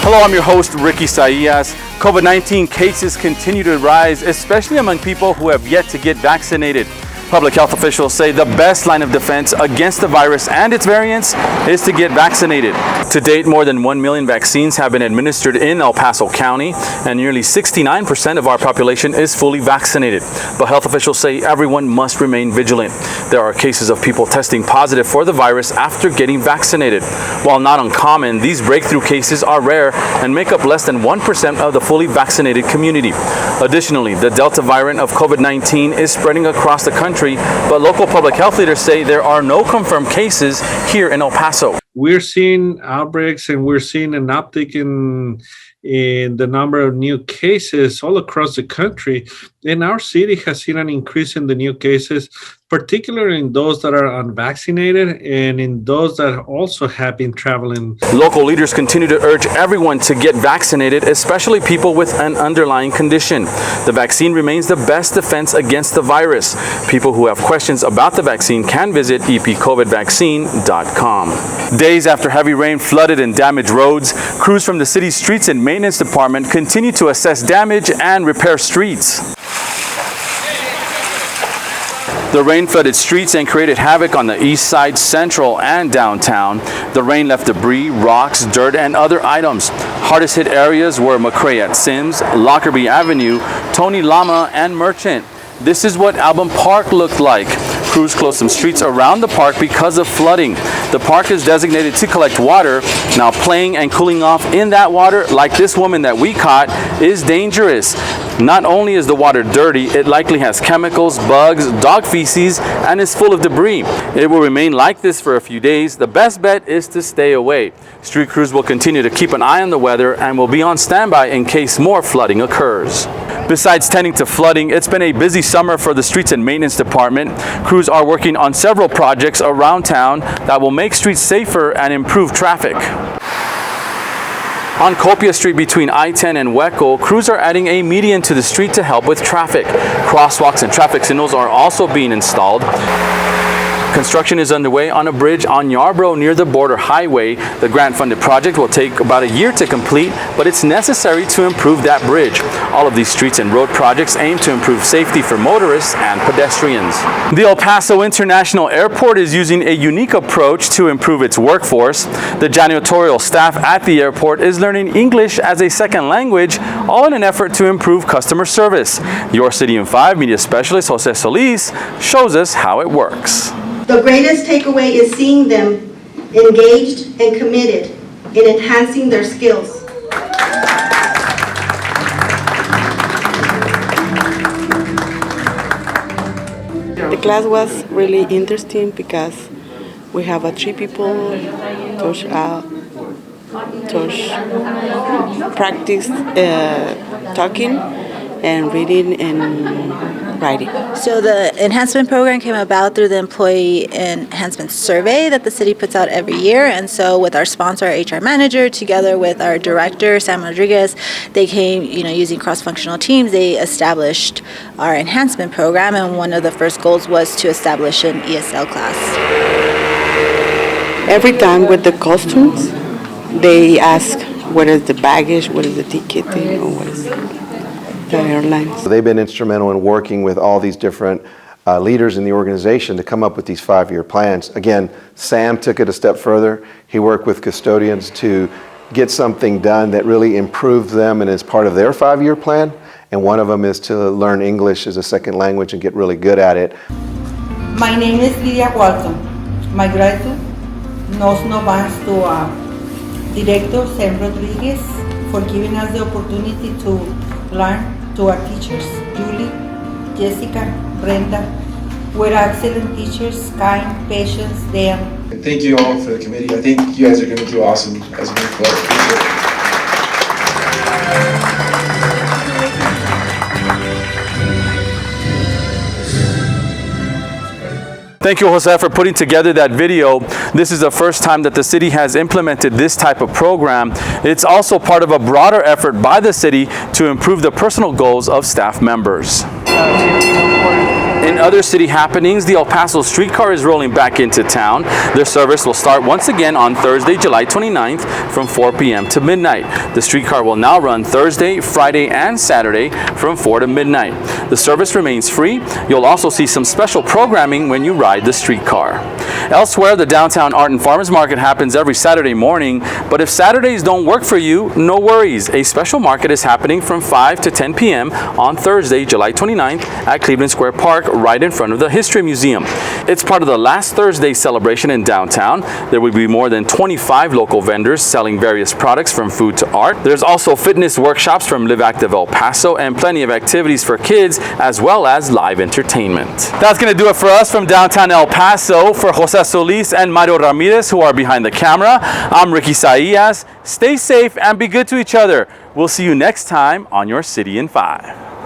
Hello, I'm your host, Ricky Saillas. COVID-19 cases continue to rise, especially among people who have yet to get vaccinated. Public health officials say the best line of defense against the virus and its variants is to get vaccinated. To date, more than 1 million vaccines have been administered in El Paso County, and nearly 69% of our population is fully vaccinated. But health officials say everyone must remain vigilant. There are cases of people testing positive for the virus after getting vaccinated. While not uncommon, these breakthrough cases are rare and make up less than 1% of the fully vaccinated community. Additionally, the Delta variant of COVID-19 is spreading across the country, but local public health leaders say there are no confirmed cases here in El Paso. We're seeing outbreaks and we're seeing an uptick in the number of new cases all across the country. And our city has seen an increase in the new cases, particularly in those that are unvaccinated and in those that also have been traveling. Local leaders continue to urge everyone to get vaccinated, especially people with an underlying condition. The vaccine remains the best defense against the virus. People who have questions about the vaccine can visit epcovidvaccine.com. Days after heavy rain flooded and damaged roads, crews from the city's Streets and Maintenance Department continue to assess damage and repair streets. The rain flooded streets and created havoc on the east side, central, and downtown. The rain left debris, rocks, dirt, and other items. Hardest hit areas were McCrae at Sims, Lockerbie Avenue, Tony Lama, and Merchant. This is what Album Park looked like. Crews closed some streets around the park because of flooding. The park is designated to collect water. Now playing and cooling off in that water, like this woman that we caught, is dangerous. Not only is the water dirty, it likely has chemicals, bugs, dog feces, and is full of debris. It will remain like this for a few days. The best bet is to stay away. Street crews will continue to keep an eye on the weather and will be on standby in case more flooding occurs. Besides tending to flooding, it's been a busy summer for the Streets and Maintenance Department. Crews are working on several projects around town that will make streets safer and improve traffic. On Copia Street between I-10 and Hueco, crews are adding a median to the street to help with traffic. Crosswalks and traffic signals are also being installed. Construction is underway on a bridge on Yarbrough near the border highway. The grant-funded project will take about a year to complete, but it's necessary to improve that bridge. All of these streets and road projects aim to improve safety for motorists and pedestrians. The El Paso International Airport is using a unique approach to improve its workforce. The janitorial staff at the airport is learning English as a second language, all in an effort to improve customer service. Your City in 5 media specialist Jose Solis shows us how it works. The greatest takeaway is seeing them engaged and committed in enhancing their skills. The class was really interesting because we have 3 people practice talking and reading and writing. So the enhancement program came about through the Employee Enhancement Survey that the city puts out every year. And so with our sponsor, our HR manager, together with our director, Sam Rodriguez, they came, using cross-functional teams, they established our enhancement program. And one of the first goals was to establish an ESL class. Every time with the costumes, they ask what is the baggage, what is the ticketing, or what is the airlines. They've been instrumental in working with all these different leaders in the organization to come up with these 5-year plans. Again, Sam took it a step further. He worked with custodians to get something done that really improved them and is part of their 5-year plan. And one of them is to learn English as a second language and get really good at it. My name is Lidia Walton. My gratitude knows no bounds to Director Sam Rodriguez for giving us the opportunity to learn, to our teachers, Julie, Jessica, Brenda. We're excellent teachers, kind, patient, Dan. And thank you all for the committee. I think you guys are going to do awesome as we move forward. Thank you, Jose, for putting together that video. This is the first time that the city has implemented this type of program. It's also part of a broader effort by the city to improve the personal goals of staff members. In other city happenings, the El Paso Streetcar is rolling back into town. Their service will start once again on Thursday, July 29th from 4 p.m. to midnight. The streetcar will now run Thursday, Friday, and Saturday from 4 to midnight. The service remains free. You'll also see some special programming when you ride the streetcar. Elsewhere, the downtown Art and Farmers Market happens every Saturday morning, but if Saturdays don't work for you, no worries. A special market is happening from 5 to 10 p.m. on Thursday, July 29th at Cleveland Square Park, right in front of the History Museum. It's part of the last Thursday celebration in downtown. There will be more than 25 local vendors selling various products from food to art. There's also fitness workshops from Live Active El Paso and plenty of activities for kids, as well as live entertainment. That's going to do it for us from downtown El Paso. For Jose Solis and Mario Ramirez, who are behind the camera, I'm Ricky Saillas. Stay safe and be good to each other. We'll see you next time on Your City in 5.